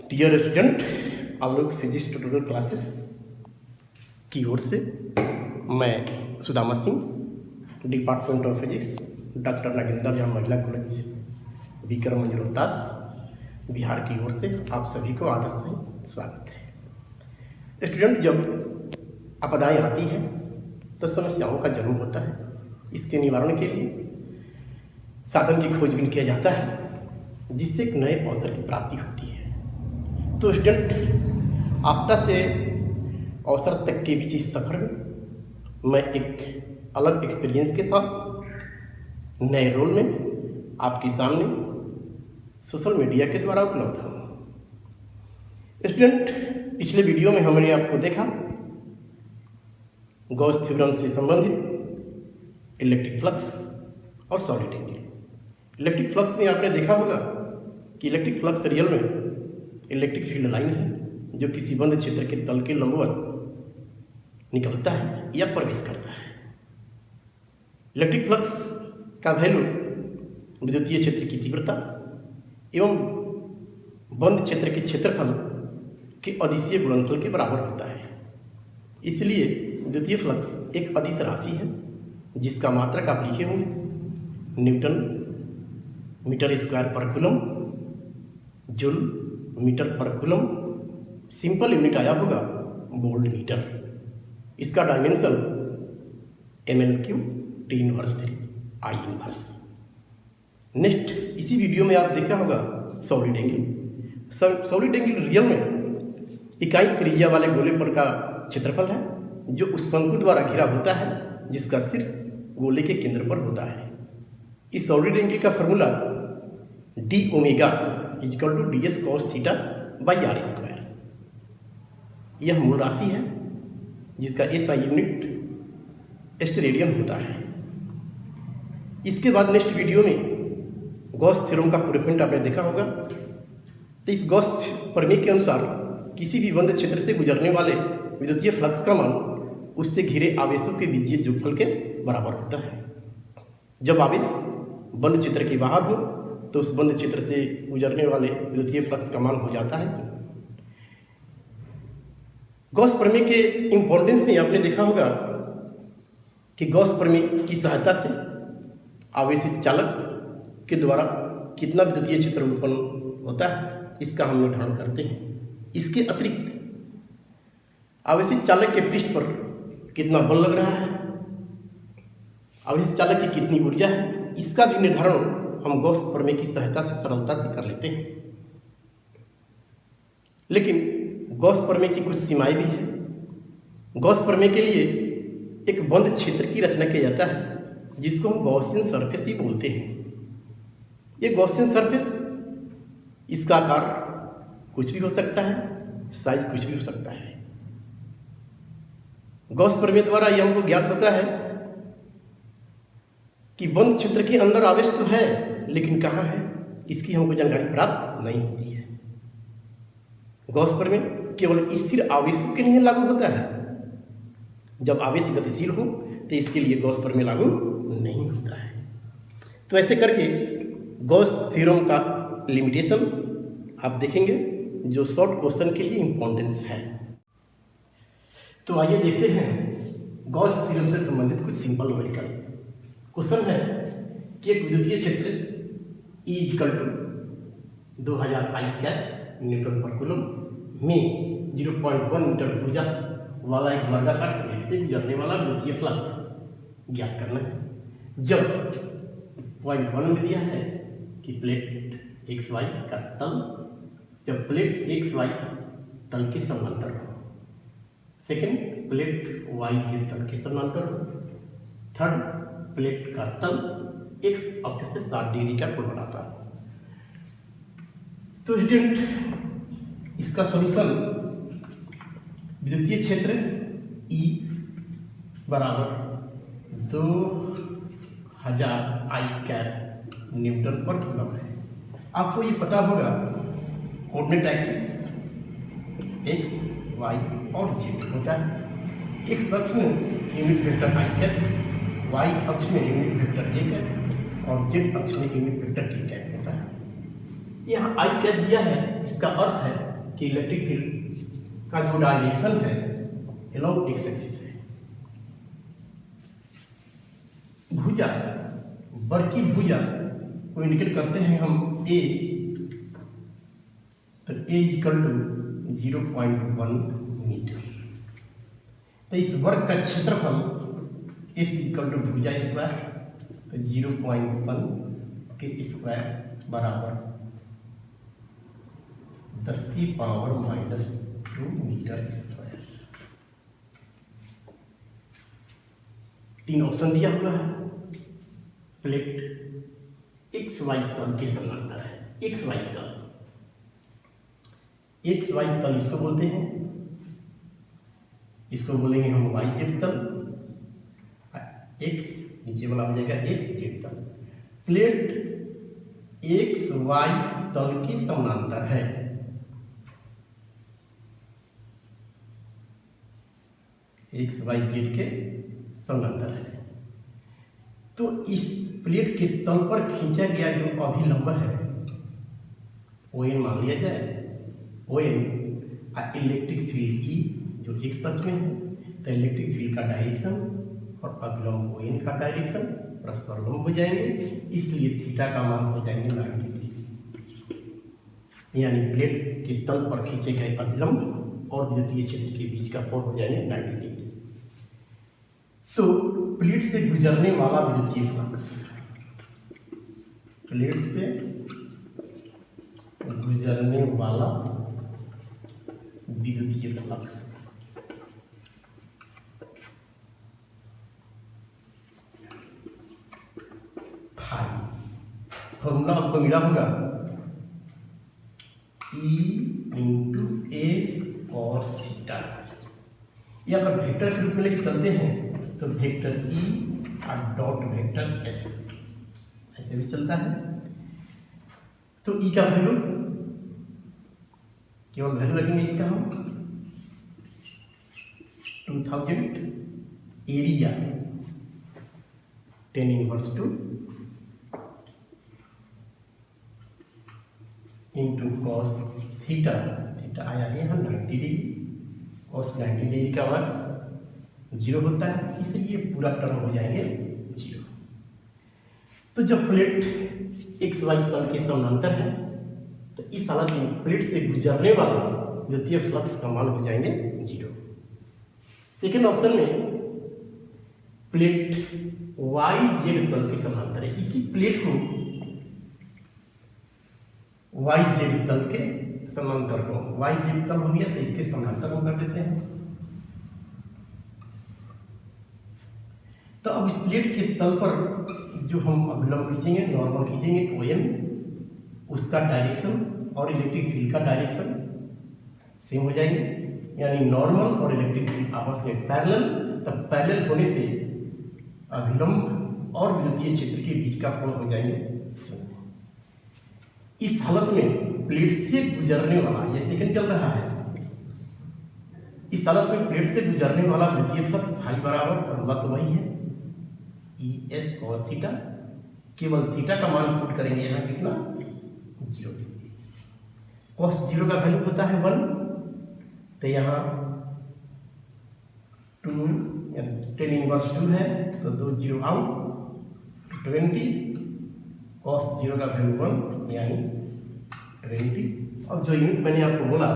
Dear student, आप लोग physics tutorial classes की ओर से मैं Sudama Singh, department of physics, doctor Nagendra जहाँ महिला कॉलेज, विक्रम मंजर रोहतास, बिहार की ओर से आप सभी को आदर से स्वागत है। स्टूडेंट, जब आपदाएँ आती हैं तो समस्याओं का जन्म होता है। इसके निवारण के लिए साधन की खोजबीन किया जाता है, जिससे एक नए अवसर की प्राप्ति होती है। तो स्टूडेंट, आपदा से अवसर तक के बीच इस सफ़र में मैं एक अलग एक्सपीरियंस के साथ नए रोल में आपके सामने सोशल मीडिया के द्वारा उपलब्ध हूँ। स्टूडेंट, पिछले वीडियो में हमने आपको देखा गॉस थ्योरम से संबंधित इलेक्ट्रिक फ्लक्स और सॉलिड एंगल। इलेक्ट्रिक फ्लक्स में आपने देखा होगा कि इलेक्ट्रिक फ्लक्स रियल में इलेक्ट्रिक फील्ड लाइन है जो किसी बंद क्षेत्र के तल के लंबवत निकलता है या प्रवेश करता है। इलेक्ट्रिक फ्लक्स का वैल्यू विद्युतीय क्षेत्र की तीव्रता एवं बंद क्षेत्र के क्षेत्रफल के अदिशीय गुणनफल के बराबर होता है। इसलिए विद्युतीय फ्लक्स एक अदिश राशि है जिसका मात्रक आप लिखे होंगे न्यूटन मीटर स्क्वायर पर कूलम, जूल मीटर पर कूलम। सिंपल यूनिट आया होगा वोल्ट मीटर। इसका dimension ml³ T⁻³ I⁻। Next, इसी वीडियो में आप देखा होगा solid angle. Solid angle real में इकाई त्रिज्या वाले गोले पर का क्षेत्रफल है जो उस शंकु द्वारा घिरा होता है जिसका शीर्ष गोले के केंद्र पर होता है। इस सॉलिड एंगल का formula d⍵ = ds cos θ/r²। यह मूल राशि है जिसका SI यूनिट स्टेरेडियन होता है। इसके बाद नेक्स्ट वीडियो में गॉस थ्योरम का प्रूफमेंट आपने देखा होगा। तो इस गॉस प्रमेय के अनुसार किसी भी बंद क्षेत्र से गुजरने वाले विद्युतीय फ्लक्स का मान उससे घिरे आवेशों के बीजीय योगफल के बराबर होता है। जब आवेश बंद क्षेत्र के बाहर हो तो उस बंद क्षेत्र से गुजरने वाले विद्युतीय फ्लक्स का मान हो जाता है 0। गॉस प्रमेय के इंपॉर्टेंस में आपने देखा होगा कि गॉस प्रमेय की सहायता से आवेशित चालक के द्वारा कितना विद्युतीय क्षेत्र उत्पन्न होता है इसका हम निर्धारण करते हैं। इसके अतिरिक्त आवेशित चालक के पृष्ठ पर कितना बल लग रहा है, आवेशित चालक की कितनी ऊर्जा है, इसका भी निर्धारण हम गॉस प्रमेय की सहायता से सरलता से कर लेते हैं। लेकिन गॉस प्रमेय की कुछ सीमाएं भी हैं। गॉस प्रमेय के लिए एक बंद क्षेत्र की रचना किया जाता है जिसको हम गॉसियन सरफेस भी बोलते हैं। ये गॉसियन सरफेस, इसका आकार कुछ भी हो सकता है, साइज कुछ भी हो सकता है। गॉस प्रमेय द्वारा यह हमको ज्ञात होता है कि बंद क्षेत्र के अंदर आवेश तो है लेकिन कहाँ है इसकी हमको जानकारी प्राप्त नहीं होती है। गॉस प्रमेय केवल स्थिर आवेशों के लिए लागू होता है। जब आवेश गतिशील हो तो इसके लिए गॉस प्रमेय लागू नहीं होता है। तो ऐसे करके गॉस थ्योरम का लिमिटेशन आप देखेंगे जो शॉर्ट क्वेश्चन के लिए इंपॉर्टेंस है। तो आइए देखते हैं गॉस थ्योरम से संबंधित कुछ सिंपल न्यूमेरिकल क्वेश्चन है कि एक विद्युतीय क्षेत्र E = 2000 I² न्यूटन पर कूलम में 0.1 मीटर भुजा वाला एक वर्गाकार प्लेट से गुजरने वाला विद्युतीय फ्लक्स ज्ञात करना है। जब पॉइंट 1 में दिया है कि प्लेट XY का तल, जब प्लेट XY तल के समांतर हो, सेकेंड प्लेट YZ तल के समांतर हो, थर्ड प्लेट का तल x अक्ष से 60 डिग्री का कोण बनाता है। तो स्टूडेंट, इसका सॉल्यूशन विद्युतीय क्षेत्र E = 2000 I² न्यूटन पर कूलम है। आपको ये पता होगा कोऑर्डिनेट एक्सिस x, y और z होता है। x अक्ष में यूनिट वेक्टर I², y अक्ष में यूनिट वेक्टर a² और z अक्ष में यूनिट वेक्टर t² होता है। यहाँ I² दिया है, इसका अर्थ है कि इलेक्ट्रिक फील्ड का जो डायरेक्शन है अलोंग एक्स एक्सिस है। भुजा, वर्ग की भुजा को इंडिकेट करते हैं हम ए, तो ए इक्वल टू 0.1 मीटर। तो इस वर्ग का क्षेत्रफल एस इक्वल टू भुजा स्क्वायर, तो 0.1 के स्क्वायर बराबर 10⁻⁻² मीटर स्क्वायर। 3 ऑप्शन दिया हुआ है। प्लेट एक्स वाई तल के समांतर है। एक्स वाई तल, एक्स वाई तल इसको बोलते हैं, इसको बोलेंगे हम वाई जेड तल। एक्स नीचे वाला हो जाएगा एक्स जेड तल। प्लेट एक्स वाई तल के समांतर है। एक्स वाई जेड के समांतर है। तो इस प्लेट के तल पर खींचा गया जो अभिलंब है ओ एन मान लिया जाए। O N electric field E जो एक्स अक्ष में है, तो इलेक्ट्रिक फील्ड का डायरेक्शन और अभिलंब ओ एन का डायरेक्शन परस्पर लंब हो जाएंगे, इसलिए थीटा का मान हो जाएंगे 90 डिग्री। यानी प्लेट के तल पर खींचे गए अभिलंब और विद्युतीय क्षेत्र के बीच का कोण हो जाएंगे 90 डिग्री। तो प्लेट से गुजरने वाला विद्युतीय फ्लक्स, प्लेट से गुजरने वाला विद्युतीय फ्लक्स फॉर्मूला आपको मिला होगा E into S cos theta. या अगर वेक्टर के रूप में लेके चलते हैं तो वेक्टर E और डॉट वेक्टर S ऐसे भी चलता है। तो E का वैल्यू, केवल वैल्यू रखेंगे इसका हम 2000, area 10⁻² into cos theta, theta आया है यहाँ 90 डिग्री, कॉस 90 डिग्री का वर्ग 0 होता है, इसलिए पूरा टर्म हो जाएंगे 0। तो जब प्लेट एक्स वाई तल के समानांतर है तो इस हालत में प्लेट से गुजरने वाला विद्युतीय फ्लक्स का मान हो जाएंगे 0। सेकेंड ऑप्शन में प्लेट वाई जेड तल के समानांतर है। इसी प्लेट को वाई जेड तल के समांतर को, वाई जेड तल हो गया तो इसके समांतर हम कर देते हैं। तो अब इस प्लेट के तल पर जो हम अभिलंब खींचेंगे, नॉर्मल खींचेंगे ओ एन, उसका डायरेक्शन और इलेक्ट्रिक फील्ड का डायरेक्शन सेम हो जाएंगे। यानी नॉर्मल और इलेक्ट्रिक फील्ड आपस में पैरेलल, तब पैरेलल होने से अभिलंब और विद्युतीय क्षेत्र के बीच का कोण हो जाएंगे सेम। इस हालत में प्लेट से गुजरने वाला, ये सेकंड चल रहा है, इस हालत में प्लेट से गुजरने वाला विद्युतीय फ्लक्स फाई बराबर, फॉर्मूला तो वही है ई एस कॉस थीटा। केवल थीटा का मान पुट करेंगे यहाँ कितना 0 डिग्री। कॉस 0 का वैल्यू होता है 1, तो यहाँ 2 10⁻² है तो 2 0 आउट 20, कॉस 0 का वैल्यू 1 यानी 20। अब जो यूनिट मैंने आपको बोला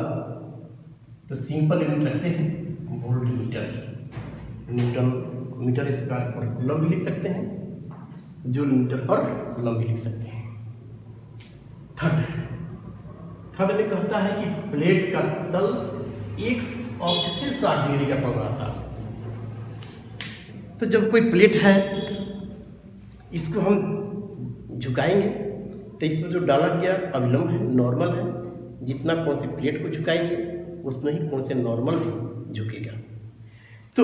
तो सिंपल यूनिट रखते हैं volt metre, newton metre square पर कूलम भी लिख सकते हैं, जूल मीटर पर कूलम भी लिख सकते हैं। थर्ड में कहता है कि प्लेट का तल एक्स अक्ष से 60 डिग्री का कोण आता है। तो जब कोई प्लेट है इसको हम झुकाएंगे तो इसमें जो डाला गया अभिलंब है नॉर्मल है, जितना कौन सी प्लेट को झुकाएंगे उतना ही कौन से नॉर्मल भी झुकेगा। तो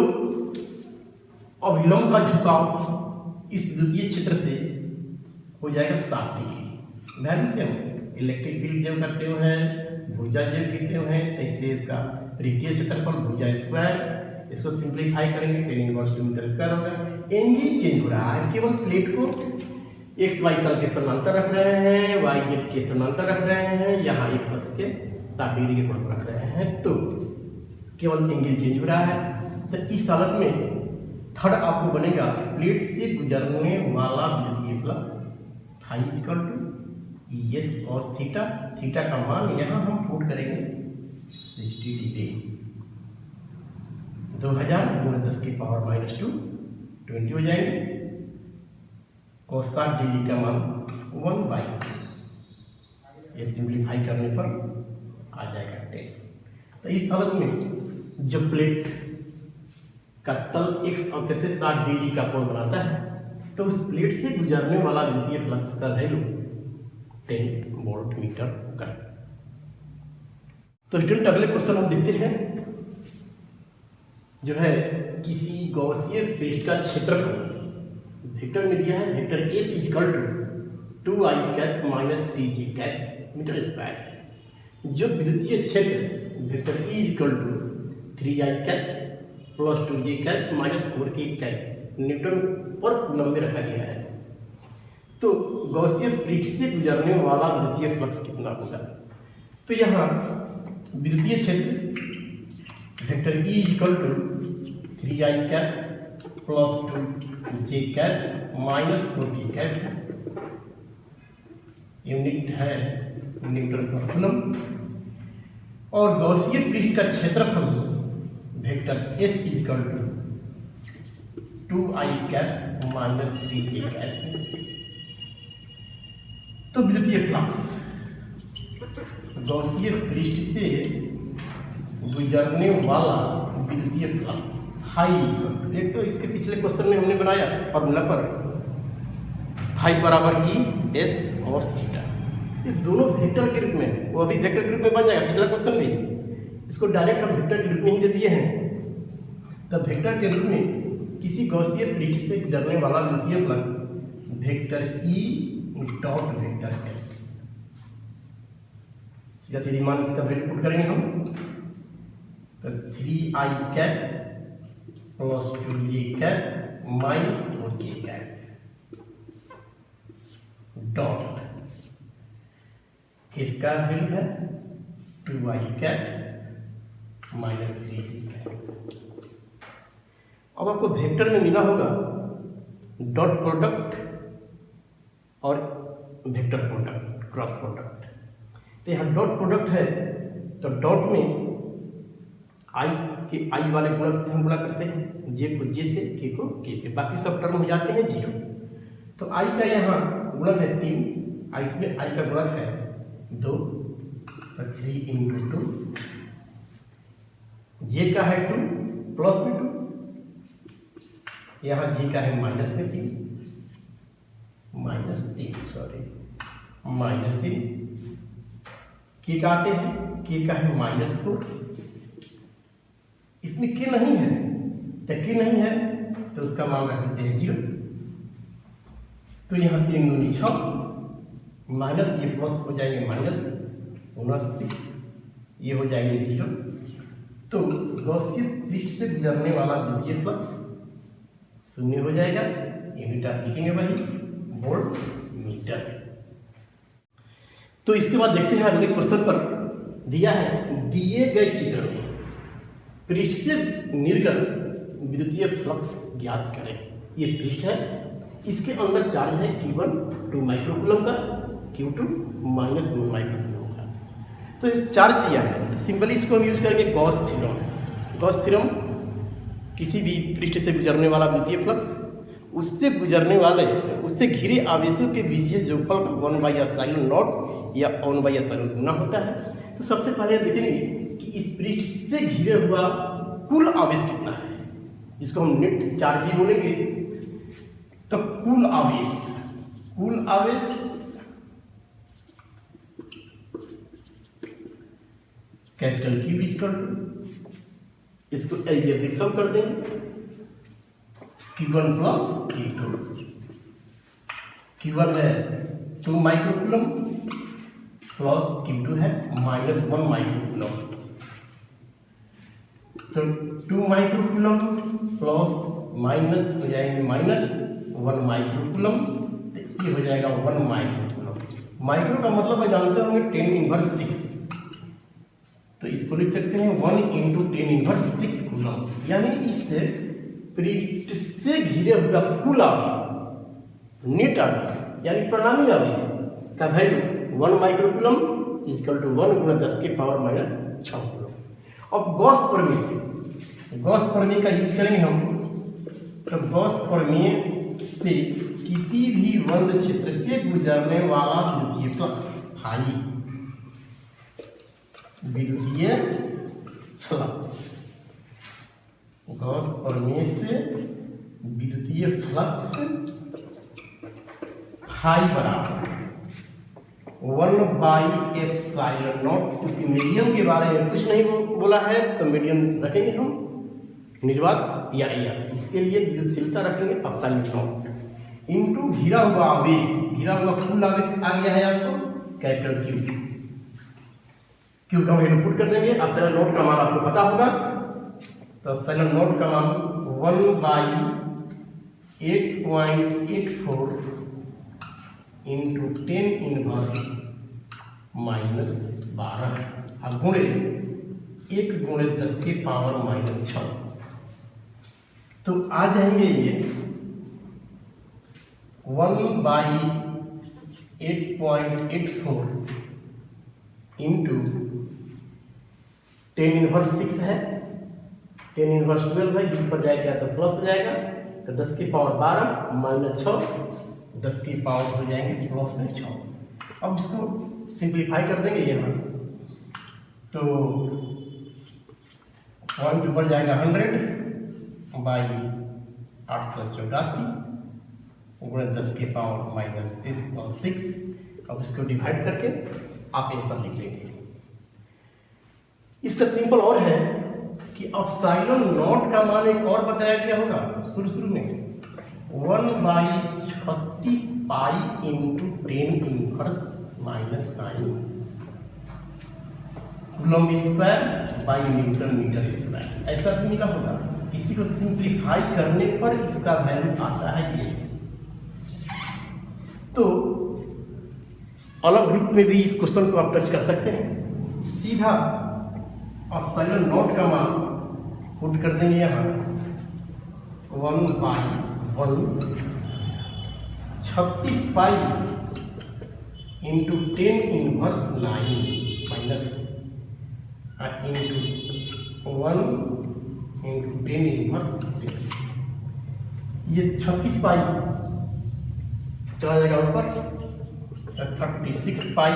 अभिलंब का झुकाव इस विद्युतीय क्षेत्र से हो जाएगा 60 डिग्री। वैल्यू से हम इलेक्ट्रिक फील्ड जेब करते हुए हैं, भुजा जेब कहते हुए हैं, तो इसलिए इसका रेखीय क्षेत्रफल भुजा स्क्वायर, इसको सिंप्लीफाई करेंगे 10⁻² मीटर स्क्वायर होगा। एंगल चेंज हो रहा है, केवल प्लेट को एक्स वाई तल के समांतर रख रहे हैं, वाई जेड के समांतर रख रहे हैं, यहाँ एक्स अक्ष के 60 डिग्री के कोण पर रख रहे हैं, तो केवल एंगल चेंज हो रहा है। तो इस हालत में थर्ड आपको बनेगा प्लेट से गुजरने वाला विद्युतीय flux phi equal to ES cos theta. Theta का मान यहाँ हम पुट करेंगे 60 डिग्री, 2000 × 10⁻², 20 हो जाएंगे। और 60 डिग्री का मान 1/2, ये सिंप्लीफाई करने पर आ जाएगा 10। तो इस हालत में जब प्लेट का तल x अक्ष से 60 डिग्री का कोण बनाता है, तो उस प्लेट से गुजरने वाला विद्युतीय फ्लक्स का वैल्यू 10 वोल्ट मीटर होगा। तो स्टूडेंट अगले क्वेश्चन हम देखते हैं, जो है किसी गॉसियन पेस्ट का क्षेत्रफल वेक्टर में दिया है, vector S equal to 2i cap minus 3j cap metre square. जो विद्युतीय क्षेत्र vector E equal to 3i cap plus 2j cap minus 4k cap newton पर कूलम में रखा गया है, तो गॉसियन पृष्ठ से गुजरने वाला विद्युतीय फ्लक्स कितना होगा। तो यहाँ विद्युतीय क्षेत्र vector E equal to 3i cap plus 2j cap minus 4k cap, unit है न्यूटन पर कूलम। और गॉसियन पृष्ठ का क्षेत्रफल vector S equal to 2i cap minus 3j cap. तो विद्युतीय फ्लक्स गॉसियन पृष्ठ से गुजरने वाला विद्युतीय फ्लक्स फाई, एक तो इसके पिछले क्वेश्चन में हमने बनाया फॉर्मूला पर फाई बराबर ES cos थीटा, ये दोनों वेक्टर के रूप में, वो अभी वेक्टर के रूप में बन जाएगा। पिछला क्वेश्चन में इसको डायरेक्ट हम वेक्टर के रूप में ही दे दिए हैं। तब वेक्टर के रूप में किसी गॉसियन पृष्ठ से गुजरने वाला विद्युतीय flux vector E dot vector S, सीधा सीधी मान इसका वैल्यू पुट करेंगे हम, तो 3i cap plus 2j cap minus 4k cap dot, इसका वैल्यू है 2i cap minus 3j cap. अब आपको वेक्टर में मिला होगा डॉट प्रोडक्ट और वेक्टर प्रोडक्ट, क्रॉस प्रोडक्ट। तो यहाँ डॉट प्रोडक्ट है, तो डॉट में आई वाले गुणक से हम गुणा करते हैं, जे को जे से, के को के से, बाकी सब टर्म हो जाते हैं 0। तो आई का यहाँ गुणक है 3, इसमें आई का गुणक है 2, तो 3 × 2, जे का है 2 प्लस में 2, यहाँ जे का है माइनस में 3, माइनस 3, के का आते हैं, के का है -4, इसमें के नहीं है, तो के नहीं है तो उसका मान रख देते हैं 0। तो यहाँ 3 दूनी 6, माइनस ये प्लस हो जाएंगे -6, ये हो जाएंगे 0। तो गॉसियन पृष्ठ से गुजरने वाला विद्युतीय फ्लक्स 0 हो जाएगा, यूनिट आप लिखेंगे वही वोल्ट मीटर। तो इसके बाद देखते हैं अगले क्वेश्चन पर दिया है, दिए गए चित्र में पृष्ठ से निर्गत विद्युतीय फ्लक्स ज्ञात करें। ये पृष्ठ है, इसके अंदर चार्ज है Q1 2 माइक्रोकूलम का, Q2 -1 माइक्रोकूलम का। तो इस चार्ज दिया है, तो सिंपली इसको हम यूज करेंगे गॉस थ्योरम। गॉस थ्योरम किसी भी पृष्ठ से गुजरने वाला विद्युतीय फ्लक्स उससे गुजरने वाले, उससे घिरे आवेशों के बीजीय जोगफल का 1/ε0 या 1/ε गुना होता है। तो सबसे पहले देखेंगे कि इस पृष्ठ से घिरे हुआ कुल आवेश कितना है, जिसको हम नेट चार्ज भी बोलेंगे। तो कुल आवेश कैपिटल Q इक्वल टू, इसको एल्जेब्रिक सम कर देंगे, Q1 प्लस Q2। Q1 है 2 माइक्रोकूलम प्लस Q2 है -1 माइक्रोकूलम। तो 2 माइक्रोकूलम प्लस माइनस हो जाएंगे -1 माइक्रोकूलम, तो ये हो जाएगा 1 माइक्रोकूलम। माइक्रो का मतलब है जानते होंगे 10⁻⁶, तो इसको लिख सकते हैं 1 × 10⁻⁶ कूलम, यानी इस पृष्ठ से घिरे हुआ कुल आवेश, नेट आवेश यानी परिणामी आवेश का value 1 microcoulomb equal to 1 × 10⁻⁶ coulomb. अब गॉस प्रमेय से, गॉस प्रमेय का यूज करेंगे हम। तो गॉस प्रमेय से किसी भी बंद क्षेत्र से गुजरने वाला विद्युतीय फ्लक्स फाई, विद्युतीय फ्लक्स, गॉस प्रमेय से विद्युतीय फ्लक्स फाई बराबर 1/ε0। क्योंकि मीडियम के बारे में कुछ नहीं बोला है तो मीडियम रखेंगे हम निर्वात या एयर, इसके लिए विद्युतशीलता रखेंगे ε0 इंटू घिरा हुआ आवेश, घिरा हुआ कुल आवेश आ गया है आपको कैपिटल क्यू, क्यू का वैल्यू पुट कर देंगे। ε0 का मान आपको पता होगा, तो ε0 का मान 1/8.84 इंटू 10⁻⁻12 गुणे 1 × 10⁻⁻6। तो आ जाएंगे ये 1/8.84 इंटू 10⁻6 है, 10⁻12 है, ऊपर जाएगा तो प्लस हो जाएगा, तो 10⁻12 - 6, 10 की पावर हो जाएंगे +6। अब इसको सिंप्लीफाई कर देंगे यहाँ, तो पॉइंट ऊपर जाएगा 100/884 गुणे 10⁻⁻6। अब इसको डिवाइड करके आप यहीं पर लिख लेंगे। इसका सिंपल और है कि ε0 का मान एक और बताया गया होगा शुरू में 1/36 pi into 10⁻⁻9 coulomb square by newton metre square, ऐसा भी मिला होगा। इसी को सिंप्लीफाई करने पर इसका वैल्यू आता है ये। तो अलग रूप में भी इस क्वेश्चन को आप टच कर सकते हैं। सीधा ε0 का मान पुट कर देंगे यहाँ 1/36 pi into 10⁻9 minus into 1 into 10⁻6। ये 36 पाई चला जाएगा ऊपर, 36 पाई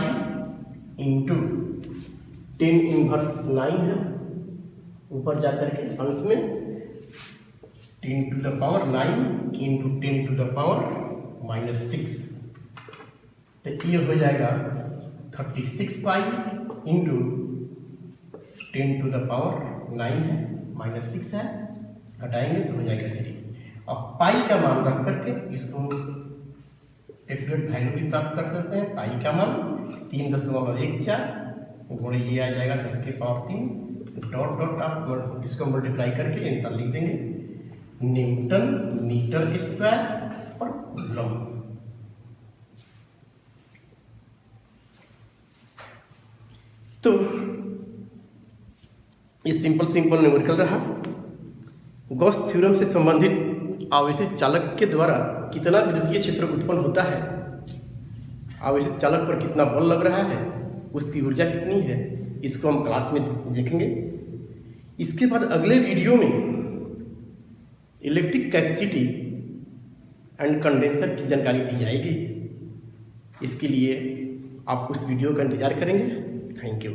इंटू 10⁻9 है, ऊपर जाकर के अंश में 10⁻9 इंटू 10⁻⁻6, तो ये हो जाएगा 36 पाई इंटू 10⁻9 है, -6 है, घटाएंगे तो हो जाएगा 3। अब पाई का मान रख करके इसको एक्यूरेट वैल्यू भी प्राप्त कर सकते हैं। पाई का मान 3.14 गुणे ये आ जाएगा 10⁻3, डॉट डॉट आप इसको मल्टीप्लाई करके आंसर लिख देंगे न्यूटन मीटर स्क्वायर और कूलम। तो ये सिंपल न्यूमेरिकल रहा। गॉस थ्योरम से संबंधित आवेशित चालक के द्वारा कितना विद्युतीय क्षेत्र उत्पन्न होता है, आवेशित चालक पर कितना बल लग रहा है, उसकी ऊर्जा कितनी है, इसको हम क्लास में देखेंगे। इसके बाद अगले वीडियो में इलेक्ट्रिक कैपेसिटी एंड कंडेंसर की जानकारी दी जाएगी। इसके लिए आप उस वीडियो का इंतज़ार करेंगे। Thank you.